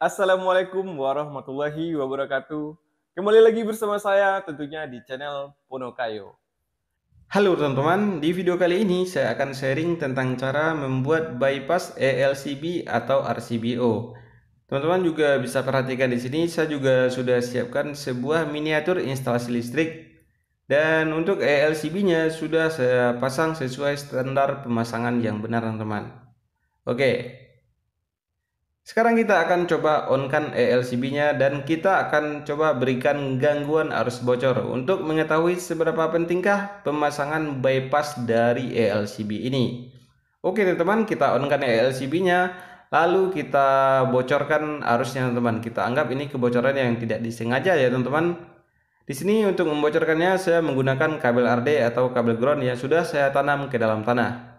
Assalamualaikum warahmatullahi wabarakatuh. Kembali lagi bersama saya tentunya di channel Ponokayo. Halo teman-teman, di video kali ini saya akan sharing tentang cara membuat bypass ELCB atau RCBO. Teman-teman juga bisa perhatikan di sini, saya juga sudah siapkan sebuah miniatur instalasi listrik. Dan untuk ELCB-nya sudah saya pasang sesuai standar pemasangan yang benar teman-teman. Oke, sekarang kita akan coba on-kan ELCB-nya dan kita akan coba berikan gangguan arus bocor untuk mengetahui seberapa pentingkah pemasangan bypass dari ELCB ini. Oke teman-teman, kita on-kan ELCB-nya, lalu kita bocorkan arusnya teman-teman. Kita anggap ini kebocoran yang tidak disengaja ya teman-teman. Di sini untuk membocorkannya saya menggunakan kabel RD atau kabel ground yang sudah saya tanam ke dalam tanah.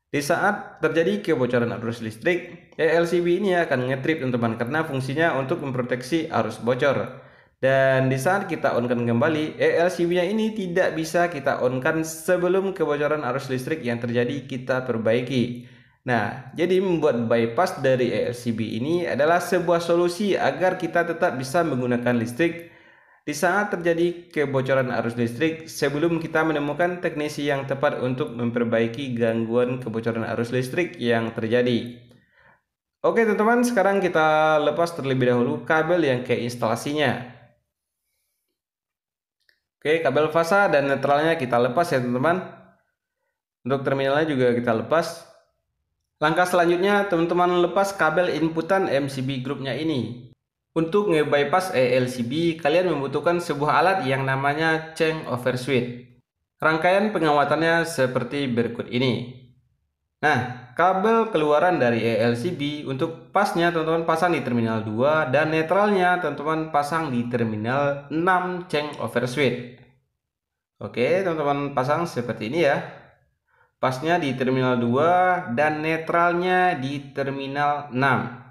Di saat terjadi kebocoran arus listrik, ELCB ini akan ngetrip teman-teman karena fungsinya untuk memproteksi arus bocor. Dan di saat kita on-kan kembali, ELCB-nya ini tidak bisa kita on-kan sebelum kebocoran arus listrik yang terjadi kita perbaiki. Nah, jadi membuat bypass dari ELCB ini adalah sebuah solusi agar kita tetap bisa menggunakan listrik di saat terjadi kebocoran arus listrik sebelum kita menemukan teknisi yang tepat untuk memperbaiki gangguan kebocoran arus listrik yang terjadi. Oke teman-teman, sekarang kita lepas terlebih dahulu kabel yang ke instalasinya. Oke, kabel fasa dan netralnya kita lepas ya teman-teman. Untuk terminalnya juga kita lepas. Langkah selanjutnya teman-teman lepas kabel inputan MCB groupnya ini. Untuk nge-bypass ELCB, kalian membutuhkan sebuah alat yang namanya changeover switch. Rangkaian pengawatannya seperti berikut ini. Nah, kabel keluaran dari ELCB untuk pasnya teman-teman pasang di terminal 2 dan netralnya teman-teman pasang di terminal 6 changeover switch. Oke, teman-teman pasang seperti ini ya. Pasnya di terminal 2 dan netralnya di terminal 6.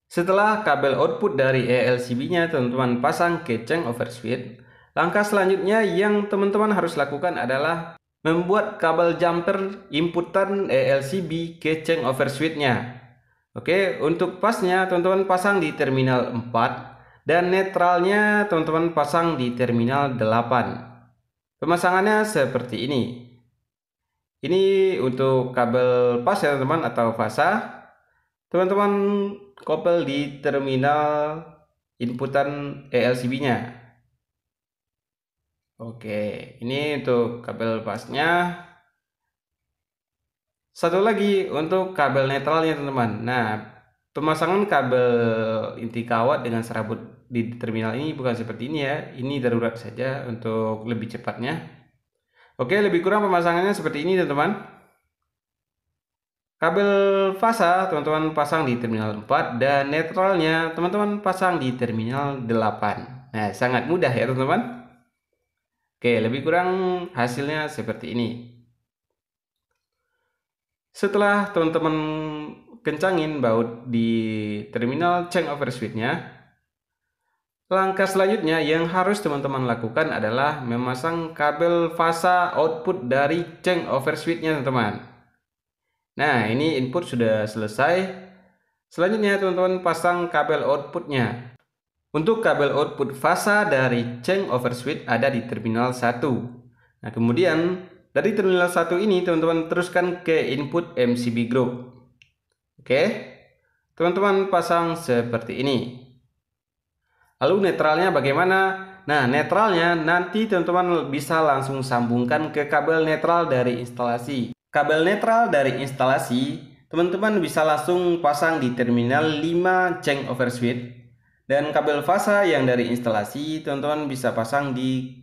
Setelah kabel output dari ELCB-nya teman-teman pasang ke changeover switch, langkah selanjutnya yang teman-teman harus lakukan adalah membuat kabel jumper inputan ELCB ke changeover switch-nya. Oke, untuk pasnya teman-teman pasang di terminal 4 dan netralnya teman-teman pasang di terminal 8. Pemasangannya seperti ini. Ini untuk kabel pas ya teman-teman atau fasa. Teman-teman kopel di terminal inputan ELCB-nya. Oke, ini untuk kabel pasnya. Satu lagi untuk kabel netralnya teman-teman. Nah, pemasangan kabel inti kawat dengan serabut di terminal ini bukan seperti ini ya. Ini darurat saja untuk lebih cepatnya. Oke, lebih kurang pemasangannya seperti ini teman-teman. Kabel fasa teman-teman pasang di terminal 4 dan netralnya teman-teman pasang di terminal 8. Nah, sangat mudah ya teman-teman. Oke, lebih kurang hasilnya seperti ini. Setelah teman-teman kencangin baut di terminal changeover switch-nya, langkah selanjutnya yang harus teman-teman lakukan adalah memasang kabel fasa output dari changeover switch-nya teman-teman. Nah, ini input sudah selesai. Selanjutnya teman-teman pasang kabel outputnya. Untuk kabel output fasa dari changeover switch ada di terminal 1. Nah, kemudian dari terminal 1 ini teman-teman teruskan ke input MCB group. Oke, teman-teman pasang seperti ini. Lalu netralnya bagaimana? Nah, netralnya nanti teman-teman bisa langsung sambungkan ke kabel netral dari instalasi. Kabel netral dari instalasi, teman-teman bisa langsung pasang di terminal 5 changeover switch. Dan kabel fasa yang dari instalasi, teman-teman bisa pasang di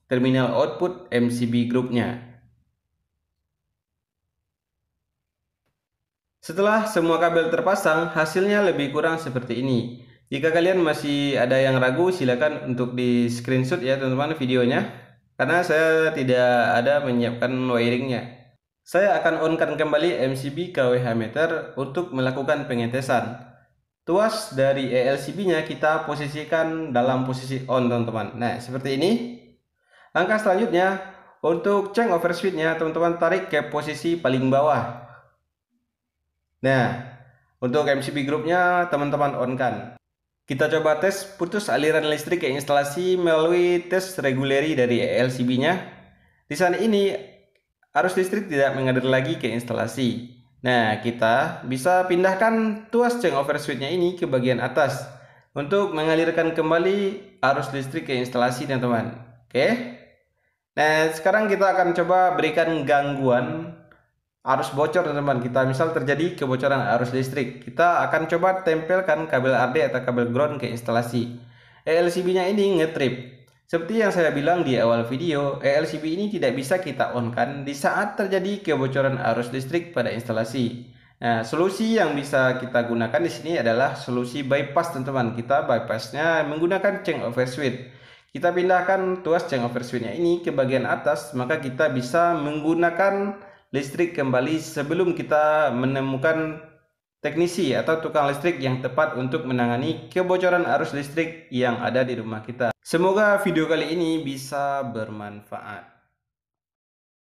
terminal output MCB groupnya. Setelah semua kabel terpasang, hasilnya lebih kurang seperti ini. Jika kalian masih ada yang ragu, silakan untuk di screenshot ya teman-teman videonya. Karena saya tidak ada menyiapkan wiringnya. Saya akan on-kan kembali MCB KWH meter untuk melakukan pengetesan. Tuas dari ELCB-nya kita posisikan dalam posisi on teman-teman. Nah, seperti ini. Langkah selanjutnya, untuk changeover switch-nya teman-teman tarik ke posisi paling bawah. Nah, Untuk MCB grupnya teman-teman on kan. Kita coba tes putus aliran listrik ke instalasi melalui tes reguleri dari LCB-nya. Di sana ini arus listrik tidak mengalir lagi ke instalasi. Nah, kita bisa pindahkan tuas changeover switch-nya ini ke bagian atas untuk mengalirkan kembali arus listrik ke instalasi, teman-teman. Oke. Nah, sekarang kita akan coba berikan gangguan arus bocor, teman-teman. Kita misal terjadi kebocoran arus listrik, kita akan coba tempelkan kabel RD atau kabel ground ke instalasi. ELCB-nya ini ngetrip. Seperti yang saya bilang di awal video, ELCB ini tidak bisa kita on-kan di saat terjadi kebocoran arus listrik pada instalasi. Nah, solusi yang bisa kita gunakan di sini adalah solusi bypass, teman-teman. Kita bypassnya menggunakan changeover switch. Kita pindahkan tuas changeover switch-nya ini ke bagian atas, maka kita bisa menggunakan listrik kembali sebelum kita menemukan teknisi atau tukang listrik yang tepat untuk menangani kebocoran arus listrik yang ada di rumah kita. Semoga video kali ini bisa bermanfaat.